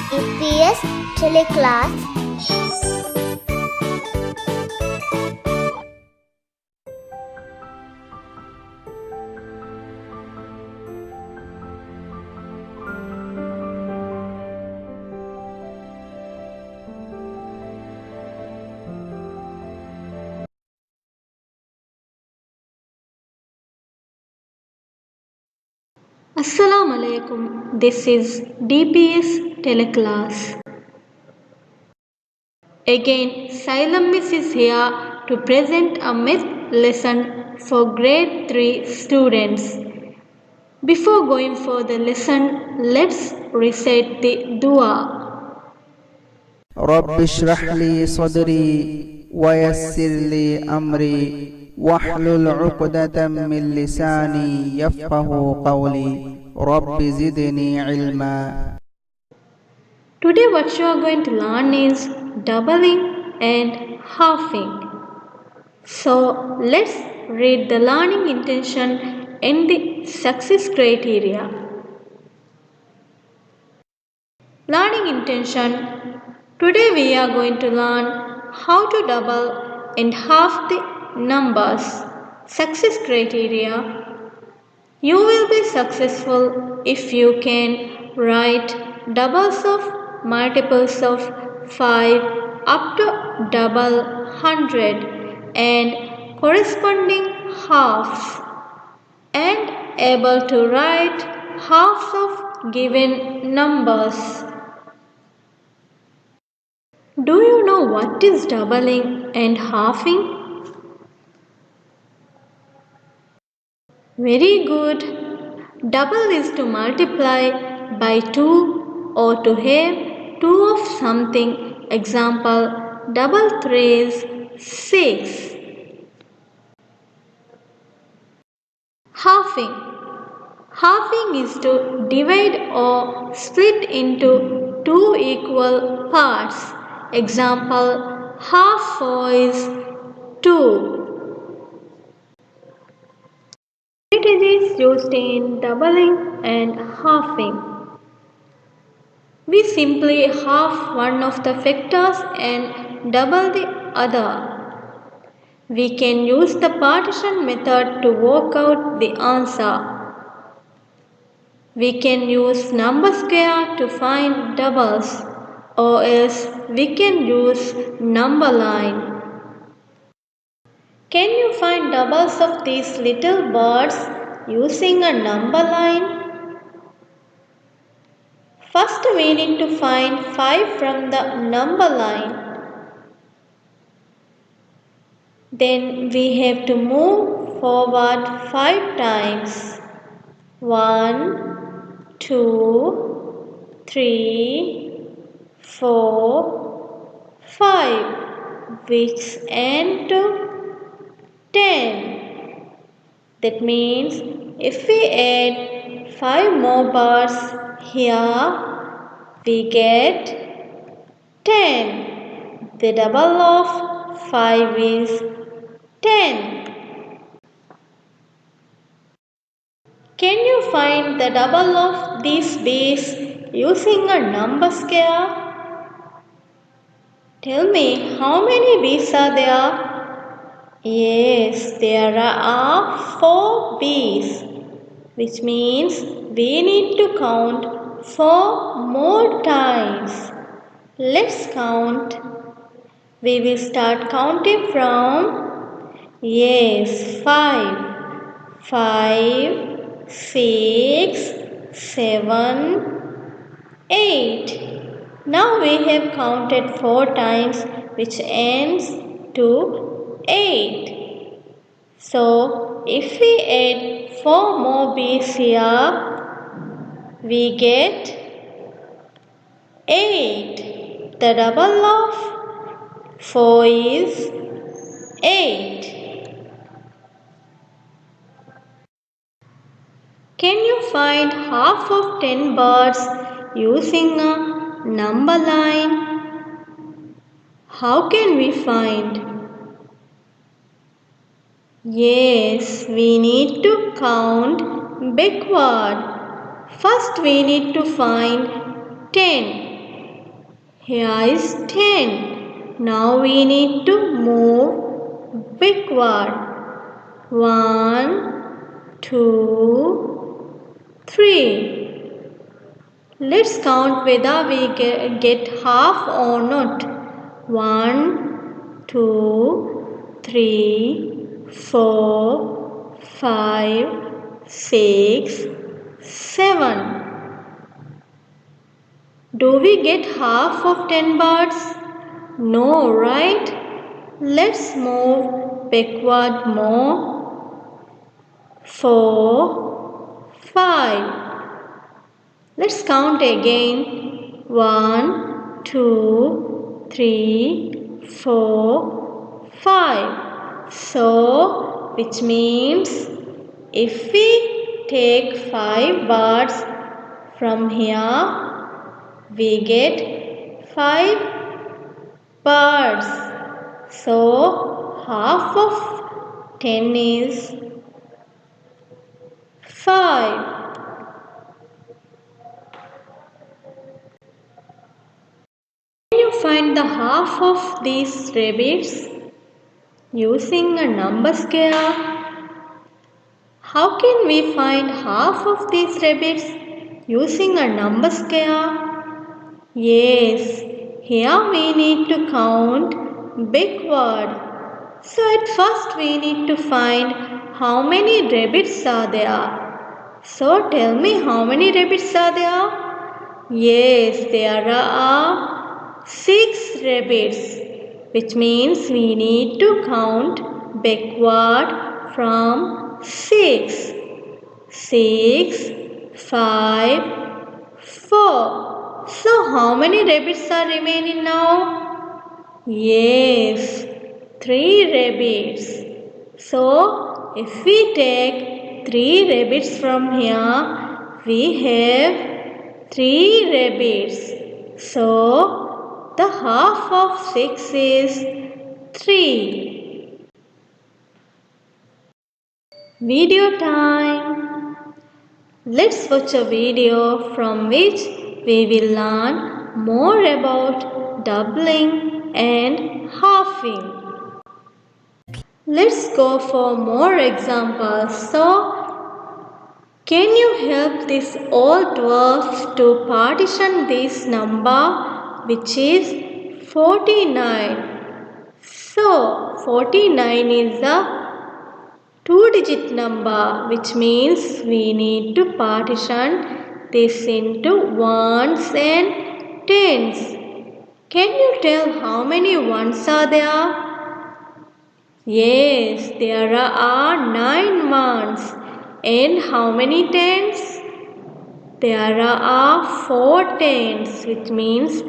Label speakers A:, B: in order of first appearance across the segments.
A: EPS teleclass.
B: Assalamu alaikum. This is DPS teleclass. Again, Salem Miss is here to present a math lesson for grade 3 students. Before going for the lesson, let's recite the dua.
C: رب اشرح لي صدري ويسر لي أمري واحلل عقدة من لساني يفقه قولي رب زدني علما.
B: Today what you are going to learn is doubling and halving. So let's read the learning intention and the success criteria. Learning intention. Today we are going to learn how to double and halve the numbers. Success criteria. You will be successful if you can write doubles of multiples of 5 up to double 100 and corresponding halves, and able to write halves of given numbers. Do you know what is doubling and halving? Very good. Double is to multiply by 2 or to have 2 of something. Example, double 3 is 6. Halving. Halving is to divide or split into 2 equal parts. Example, half 4 is 2. Strategies used in doubling and halving. We simply halve one of the factors and double the other. We can use the partition method to work out the answer. We can use number square to find doubles, or else we can use number line. Can you find doubles of these little birds using a number line? First we need to find 5 from the number line. Then we have to move forward 5 times. 1, 2, 3, 4, 5, which end to 10. That means if we add 5 more bars here, we get 10. The double of 5 is 10. Can you find the double of these bees using a number scale? Tell me, how many bees are there? Yes, there are 4 bees, which means we need to count 4 more times. Let's count. We will start counting from, yes, 5. 5, 6, 7, 8. Now we have counted 4 times, which ends to 8. So if we add 4 more bees here, we get 8. The double of 4 is 8. Can you find half of 10 birds using a number line? How can we find? Yes, we need to count backward. First we need to find 10. Here is 10. Now we need to move backward. 1, 2, 3. Let's count whether we get half or not. 1, 2, 3, 4, 5, 6, 7. Do we get half of 10 birds? No, right? Let's move backward more. 4, 5. Let's count again. 1, 2, 3, 4, 5. So, which means if we take 5 birds from here, we get 5 birds. So, half of 10 is 5. Can you find the half of these rabbits using a number scale? How can we find half of these rabbits using a number scale? Yes, here we need to count backward. So at first we need to find how many rabbits are there. So tell me how many rabbits are there? Yes, there are 6 rabbits, which means we need to count backward from 6. 6, 5, 4. So how many rabbits are remaining now? Yes, 3 rabbits. So if we take 3 rabbits from here, we have 3 rabbits. So the half of 6 is 3. Video time. Let's watch a video from which we will learn more about doubling and halving. Let's go for more examples. So, can you help this old dwarf to partition this number, which is 49? So, 49 is a 2-digit number, which means we need to partition this into ones and tens. Can you tell how many ones are there? Yes, there are 9 ones. And how many tens? There are 4 tens, which means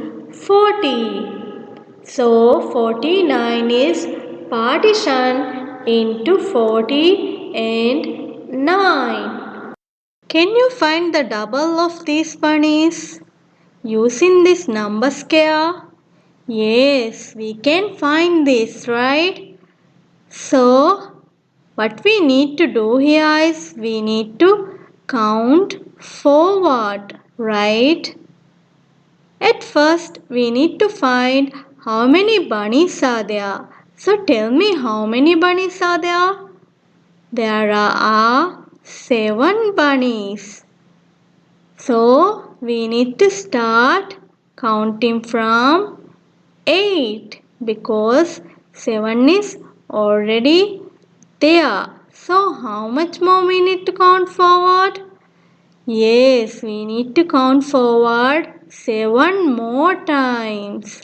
B: 40. So 49 is partition into 40 and 9. Can you find the double of these bunnies using this number scale? Yes, we can find this, right? So, what we need to do here is we need to count forward, right? At first, we need to find how many bunnies are there. So, tell me how many bunnies are there? There are 7 bunnies. So, we need to start counting from 8 because 7 is already there. So, how much more we need to count forward? Yes, we need to count forward 7 more times.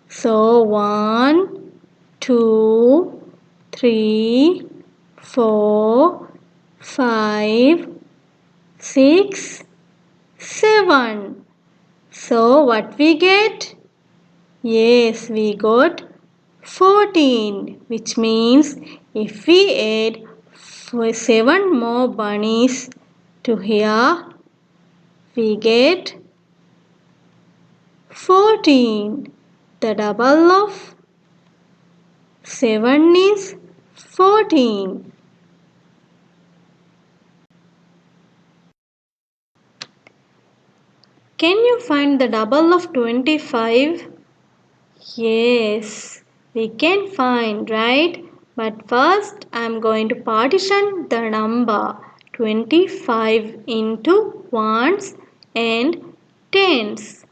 B: So, 1, 2, 3, 4, 5, 6, 7. So, what we get? Yes, we got 14, which means if we add 7 more bunnies to here, we get 14. The double of 7 is 14. Can you find the double of 25? Yes, we can find, right? But first I am going to partition the number 25 into ones and tens.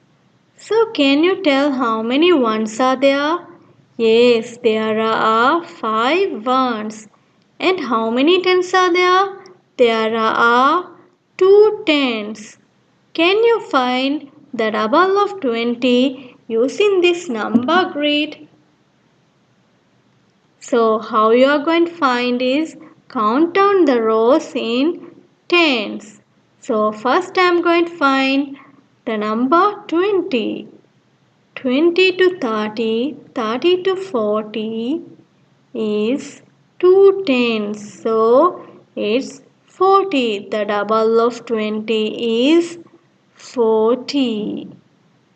B: So can you tell how many ones are there? Yes, there are 5 ones. And how many tens are there? There are 2 tens. Can you find the double of 20 using this number grid? So how you are going to find is count down the rows in tens. So first I am going to find the number 20. 20 to 30, 30 to 40 is 2 tens. So it's 40. The double of 20 is 40.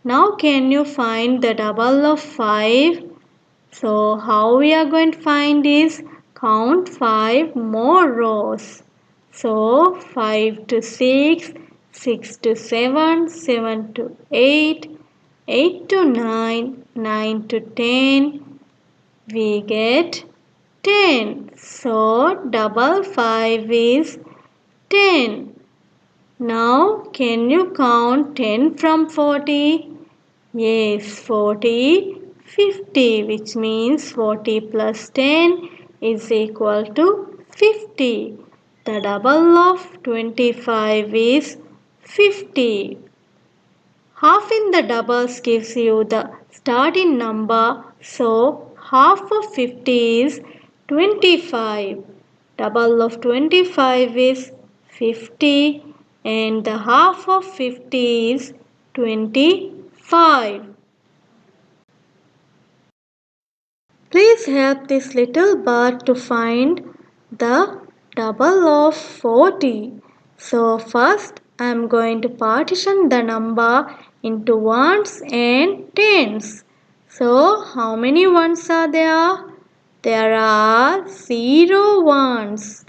B: Now can you find the double of 5? So how we are going to find is count 5 more rows. So 5 to 6, 6 to 7, 7 to 8, 8 to 9, 9 to 10. We get 10. So double 5 is 10. Now can you count 10 from 40? Yes, 40, 50, which means 40 plus 10 is equal to 50. The double of 25 is 50. Half in the doubles gives you the starting number, so half of 50 is 25. Double of 25 is 50 and the half of 50 is 25. Please help this little bird to find the double of 40. So first I am going to partition the number into ones and tens. So how many ones are there? There are 0 ones.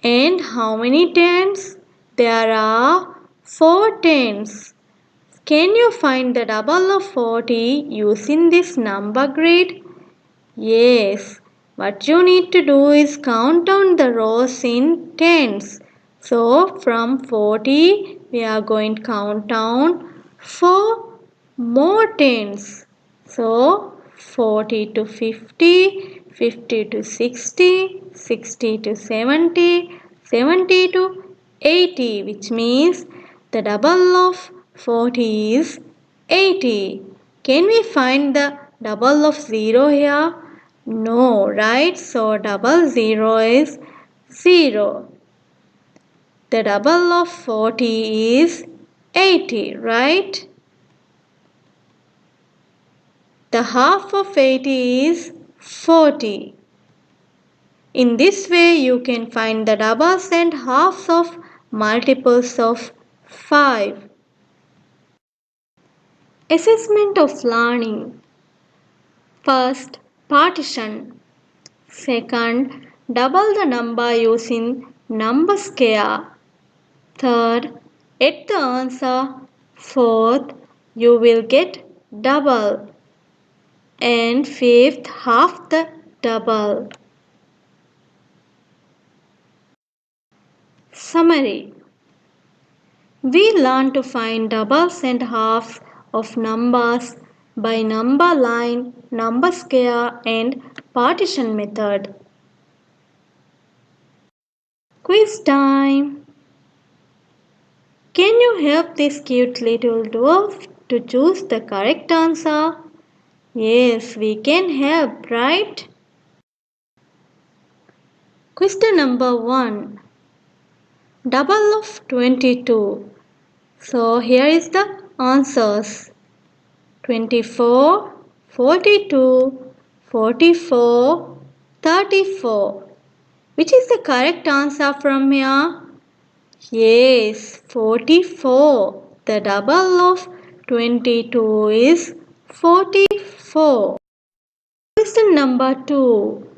B: And how many tens? There are 4 tens. Can you find the double of 40 using this number grid? Yes, what you need to do is count down the rows in tens. So from 40 we are going to count down 4 more tens. So 40 to 50, 50 to 60, 60 to 70, 70 to 80, which means the double of 40 is 80. Can we find the double of 0 here? No, right? So double 0 is 0. The double of 40 is 80, right? The half of 80 is 40. In this way you can find the doubles and halves of multiples of 5. Assessment of learning. First, partition. Second, double the number using number scale. Third, add the answer. Fourth, you will get double. And fifth, half the double. Summary. We learn to find doubles and halves of numbers by number line, number scale and partition method. Quiz time. Can you help this cute little dwarf to choose the correct answer? Yes, we can help, right? Question number 1. Double of 22. So here is the answers. 24, 42, 44, 34. Which is the correct answer from here? Yes, 44. The double of 22 is 44. Question number 2.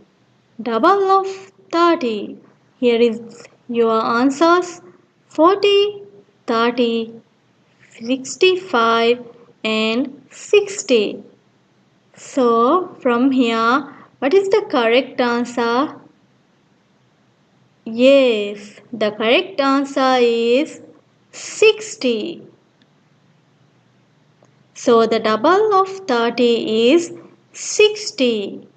B: Double of 30. Here is your answers. 40, 30, 65 and 60. So from here, what is the correct answer? Yes, the correct answer is 60. So the double of 30 is 60.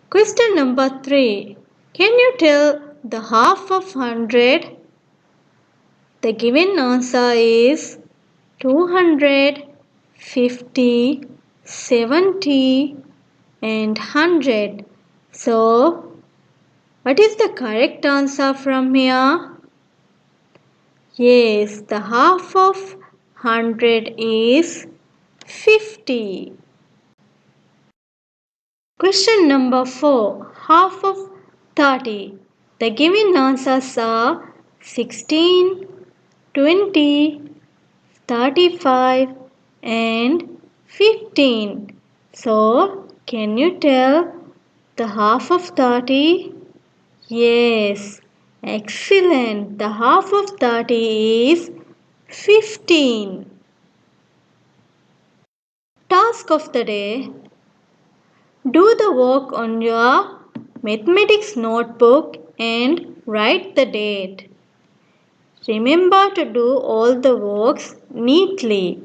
B: Question number 3. Can you tell the half of 100? The given answer is 200, 50, 70 and 100. So, what is the correct answer from here? Yes, the half of 100 is 50. Question number 4. Half of 30. The given answers are 16, 20, 35 and 15. So, can you tell the half of 30? Yes, excellent. The half of 30 is 15. Task of the day. Do the work on your mathematics notebook and write the date. Remember to do all the works neatly.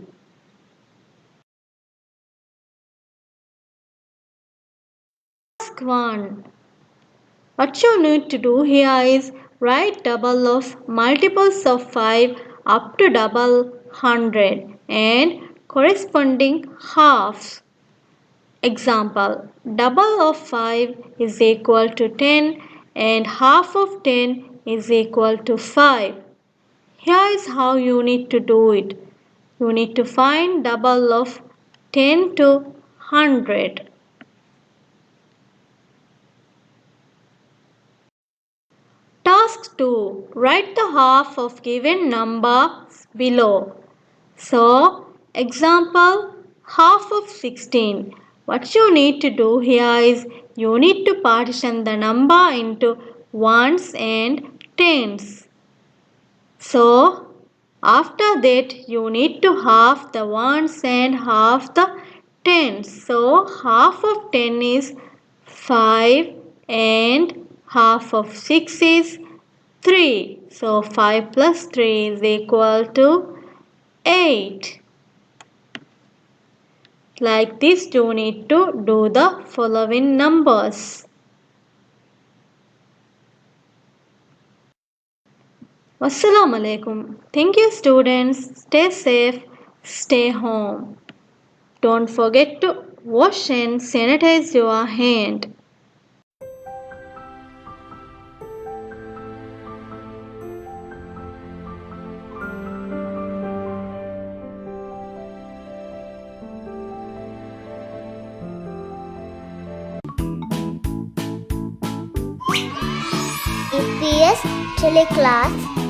B: Task 1. What you need to do here is write double of multiples of 5 up to double 100 and corresponding halves. Example, double of 5 is equal to 10 and half of 10 is equal to 5. Here is how you need to do it. You need to find double of 10 to 100. Task 2. Write the half of given numbers below. So, example, half of 16. What you need to do here is you need to partition the number into ones and tens. So, after that you need to half the ones and half the tens. So, half of 10 is 5 and half of 6 is 3. So, 5 plus 3 is equal to 8. Like this, you need to do the following numbers. Wassalamu alaikum. Thank you, students. Stay safe. Stay home. Don't forget to wash and sanitize your hand.
A: EPS Teleclass